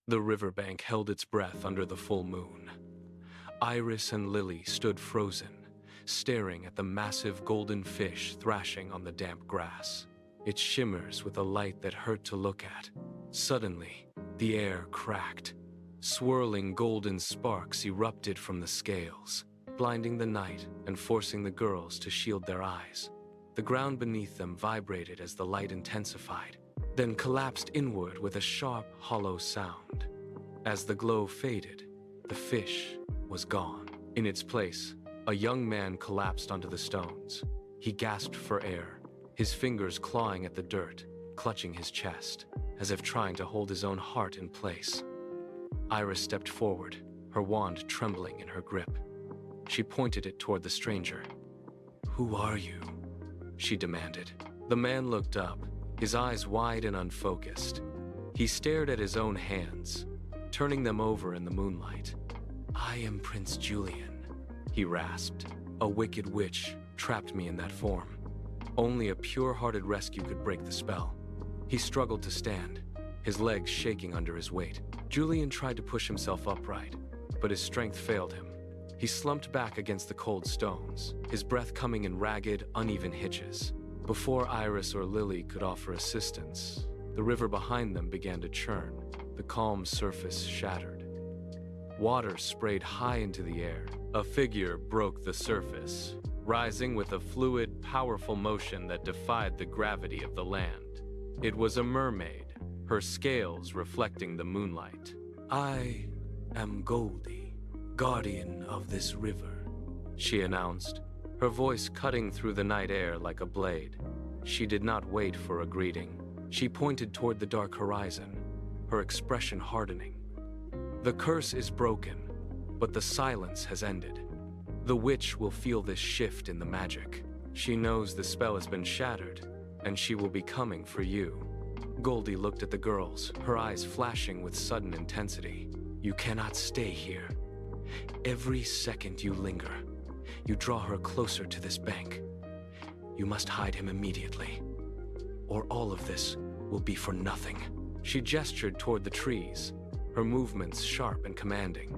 The riverbank held its breath under the full moon. Iris and Lily stood frozen, staring at the massive golden fish thrashing on the damp grass. It shimmers with a light that hurt to look at. Suddenly, the air cracked. Swirling golden sparks erupted from the scales, blinding the night and forcing the girls to shield their eyes. The ground beneath them vibrated as the light intensified, then collapsed inward with a sharp, hollow sound. As the glow faded, the fish was gone. In its place, a young man collapsed onto the stones. He gasped for air, his fingers clawing at the dirt, clutching his chest, as if trying to hold his own heart in place. Iris stepped forward, her wand trembling in her grip. She pointed it toward the stranger. "Who are you?" she demanded. The man looked up, his eyes wide and unfocused. He stared at his own hands, turning them over in the moonlight. "I am Prince Julian," he rasped. "A wicked witch trapped me in that form. Only a pure-hearted rescue could break the spell." He struggled to stand, his legs shaking under his weight. Julian tried to push himself upright, but his strength failed him. He slumped back against the cold stones, his breath coming in ragged, uneven hitches. Before Iris or Lily could offer assistance, the river behind them began to churn, the calm surface shattered. Water sprayed high into the air. A figure broke the surface, rising with a fluid, powerful motion that defied the gravity of the land. It was a mermaid, her scales reflecting the moonlight. "I am Goldie, guardian of this river," she announced, her voice cutting through the night air like a blade. She did not wait for a greeting. She pointed toward the dark horizon, her expression hardening. "The curse is broken, but the silence has ended. The witch will feel this shift in the magic. She knows the spell has been shattered, and she will be coming for you." Goldie looked at the girls, her eyes flashing with sudden intensity. "You cannot stay here. Every second you linger, you draw her closer to this bank. You must hide him immediately, or all of this will be for nothing." She gestured toward the trees, her movements sharp and commanding.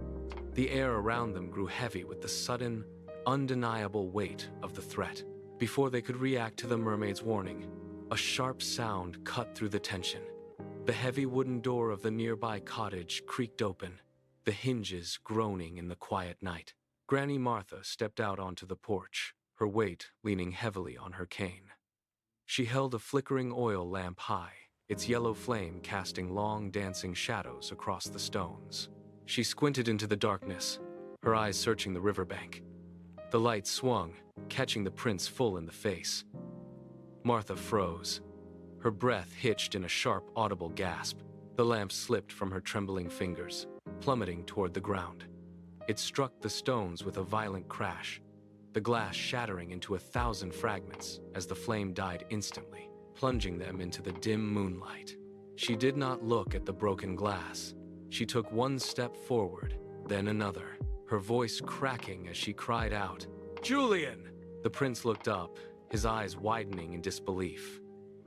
The air around them grew heavy with the sudden, undeniable weight of the threat. Before they could react to the mermaid's warning, a sharp sound cut through the tension. The heavy wooden door of the nearby cottage creaked open, the hinges groaning in the quiet night. Granny Martha stepped out onto the porch, her weight leaning heavily on her cane. She held a flickering oil lamp high, its yellow flame casting long, dancing shadows across the stones. She squinted into the darkness, her eyes searching the riverbank. The light swung, catching the prince full in the face. Martha froze. Her breath hitched in a sharp, audible gasp. The lamp slipped from her trembling fingers, plummeting toward the ground. It struck the stones with a violent crash, the glass shattering into 1,000 fragments as the flame died instantly, plunging them into the dim moonlight. She did not look at the broken glass. She took one step forward, then another, her voice cracking as she cried out, "Julian!" The prince looked up, his eyes widening in disbelief.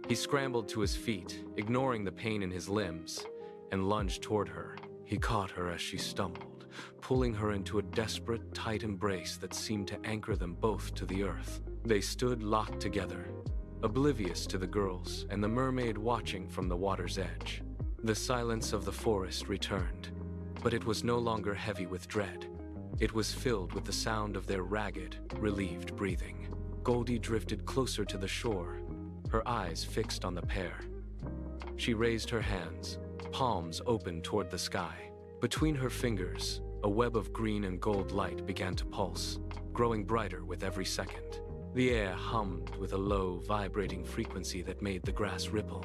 He scrambled to his feet, ignoring the pain in his limbs, and lunged toward her. He caught her as she stumbled, pulling her into a desperate, tight embrace that seemed to anchor them both to the earth. They stood locked together, oblivious to the girls and the mermaid watching from the water's edge. The silence of the forest returned, but it was no longer heavy with dread. It was filled with the sound of their ragged, relieved breathing. Goldie drifted closer to the shore, her eyes fixed on the pair. She raised her hands, palms open toward the sky. Between her fingers, a web of green and gold light began to pulse, growing brighter with every second. The air hummed with a low, vibrating frequency that made the grass ripple.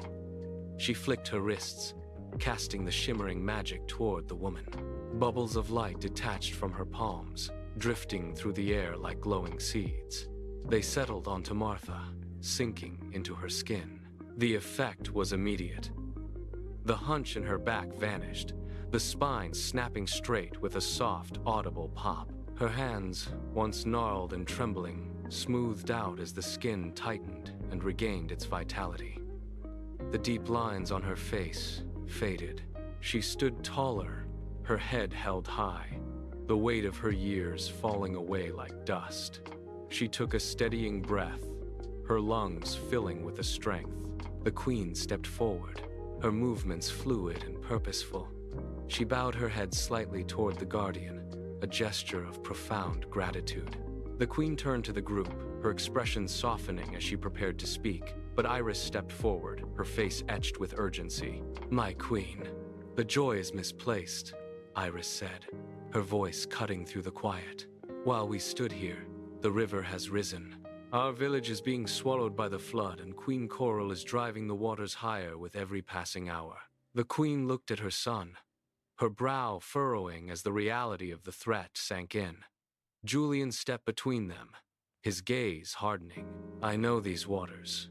She flicked her wrists, casting the shimmering magic toward the woman. Bubbles of light detached from her palms, drifting through the air like glowing seeds. They settled onto Martha, sinking into her skin. The effect was immediate. The hunch in her back vanished, the spine snapping straight with a soft, audible pop. Her hands, once gnarled and trembling, smoothed out as the skin tightened and regained its vitality. The deep lines on her face faded, She stood taller, her head held high, the weight of her years falling away like dust. She took a steadying breath, her lungs filling with a strength. The queen stepped forward, her movements fluid and purposeful. She bowed her head slightly toward the guardian, a gesture of profound gratitude. The queen turned to the group, her expression softening as she prepared to speak, but Iris stepped forward, her face etched with urgency. "My queen, the joy is misplaced," Iris said, her voice cutting through the quiet. "While we stood here, the river has risen. Our village is being swallowed by the flood, and Queen Coral is driving the waters higher with every passing hour." The queen looked at her son, her brow furrowing as the reality of the threat sank in. Julian stepped between them, his gaze hardening. "I know these waters,"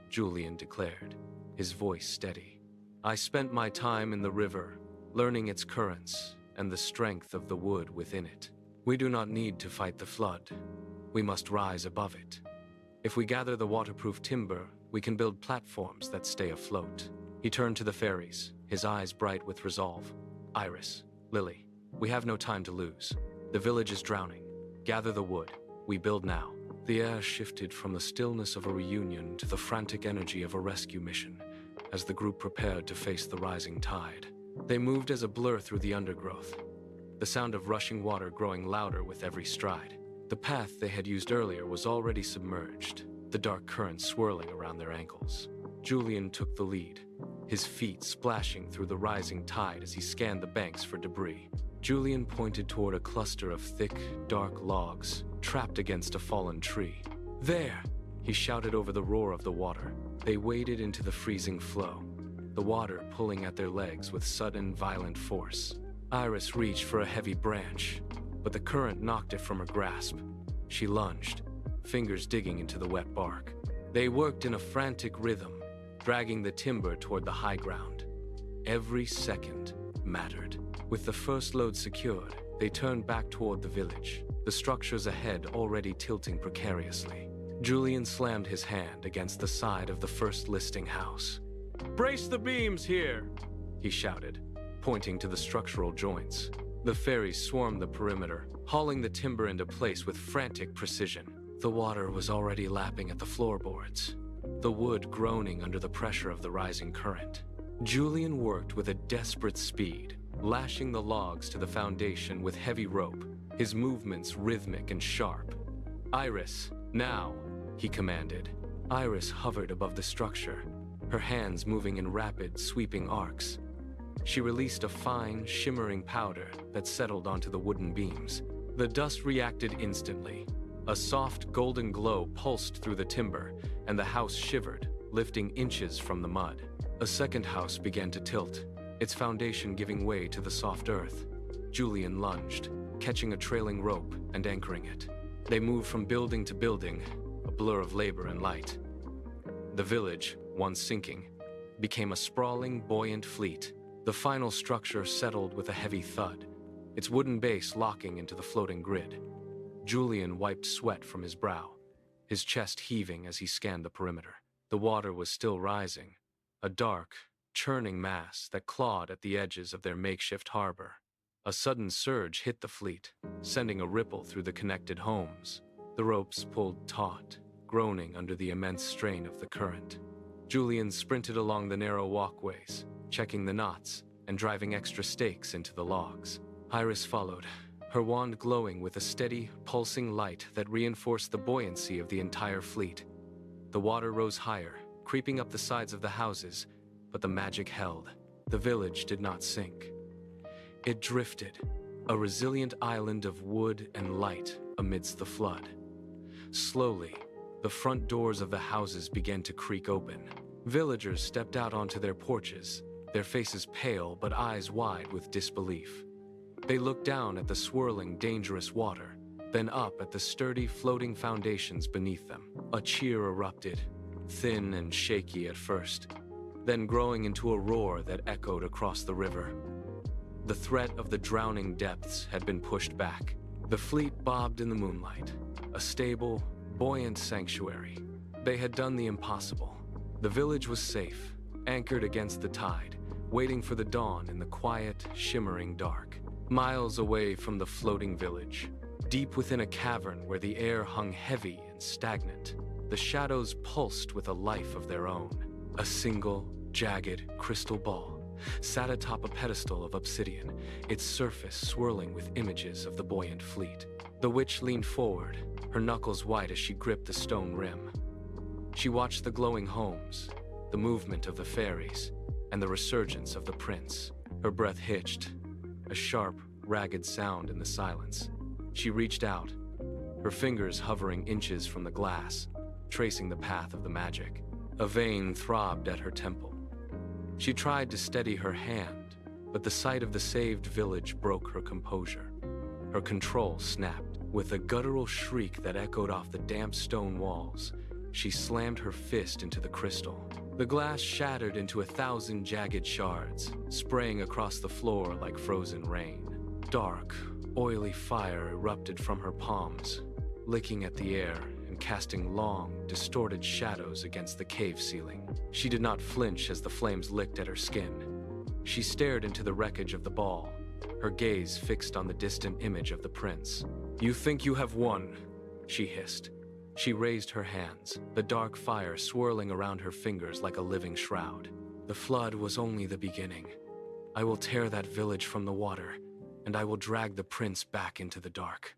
Julian declared, his voice steady. "I spent my time in the river, learning its currents and the strength of the wood within it. We do not need to fight the flood. We must rise above it. If we gather the waterproof timber, we can build platforms that stay afloat." He turned to the fairies, his eyes bright with resolve. "Iris, Lily, we have no time to lose. The village is drowning. Gather the wood. We build now." The air shifted from the stillness of a reunion to the frantic energy of a rescue mission as the group prepared to face the rising tide. They moved as a blur through the undergrowth, the sound of rushing water growing louder with every stride. The path they had used earlier was already submerged, the dark current swirling around their ankles. Julian took the lead, his feet splashing through the rising tide as he scanned the banks for debris. Julian pointed toward a cluster of thick, dark logs trapped against a fallen tree. "There!" he shouted over the roar of the water. They waded into the freezing flow, the water pulling at their legs with sudden, violent force. Iris reached for a heavy branch, but the current knocked it from her grasp. She lunged, fingers digging into the wet bark. They worked in a frantic rhythm, dragging the timber toward the high ground. Every second mattered. With the first load secured, they turned back toward the village, the structures ahead already tilting precariously. Julian slammed his hand against the side of the first listing house. "Brace the beams here!" he shouted, pointing to the structural joints. The fairies swarmed the perimeter, hauling the timber into place with frantic precision. The water was already lapping at the floorboards, the wood groaning under the pressure of the rising current. Julian worked with a desperate speed, lashing the logs to the foundation with heavy rope, his movements rhythmic and sharp. "Iris, now!" he commanded. Iris hovered above the structure, her hands moving in rapid, sweeping arcs. She released a fine, shimmering powder that settled onto the wooden beams. The dust reacted instantly. A soft, golden glow pulsed through the timber, and the house shivered, lifting inches from the mud. A second house began to tilt, its foundation giving way to the soft earth. Julian lunged, catching a trailing rope and anchoring it. They moved from building to building, a blur of labor and light. The village, once sinking, became a sprawling, buoyant fleet. The final structure settled with a heavy thud, its wooden base locking into the floating grid. Julian wiped sweat from his brow, his chest heaving as he scanned the perimeter. The water was still rising, a dark, churning mass that clawed at the edges of their makeshift harbor. A sudden surge hit the fleet, sending a ripple through the connected homes. The ropes pulled taut, groaning under the immense strain of the current. Julian sprinted along the narrow walkways, checking the knots and driving extra stakes into the logs. Iris followed, her wand glowing with a steady, pulsing light that reinforced the buoyancy of the entire fleet. The water rose higher, creeping up the sides of the houses, but the magic held. The village did not sink. It drifted, a resilient island of wood and light amidst the flood. Slowly, the front doors of the houses began to creak open. Villagers stepped out onto their porches, their faces pale but eyes wide with disbelief. They looked down at the swirling, dangerous water, then up at the sturdy, floating foundations beneath them. A cheer erupted, thin and shaky at first, then growing into a roar that echoed across the river. The threat of the drowning depths had been pushed back. The fleet bobbed in the moonlight, a stable, buoyant sanctuary. They had done the impossible. The village was safe, anchored against the tide, waiting for the dawn in the quiet, shimmering dark. Miles away from the floating village, deep within a cavern where the air hung heavy and stagnant, the shadows pulsed with a life of their own. A single, jagged crystal ball sat atop a pedestal of obsidian, its surface swirling with images of the buoyant fleet. The witch leaned forward, her knuckles white as she gripped the stone rim. She watched the glowing homes, the movement of the fairies, and the resurgence of the prince. Her breath hitched, a sharp, ragged sound in the silence. She reached out, her fingers hovering inches from the glass, tracing the path of the magic. A vein throbbed at her temple. She tried to steady her hand, but the sight of the saved village broke her composure. Her control snapped. With a guttural shriek that echoed off the damp stone walls, she slammed her fist into the crystal. The glass shattered into 1,000 jagged shards, spraying across the floor like frozen rain. Dark, oily fire erupted from her palms, licking at the air and casting long, distorted shadows against the cave ceiling. She did not flinch as the flames licked at her skin. She stared into the wreckage of the ball, her gaze fixed on the distant image of the prince. "You think you have won," she hissed. She raised her hands, the dark fire swirling around her fingers like a living shroud. "The flood was only the beginning. I will tear that village from the water, and I will drag the prince back into the dark."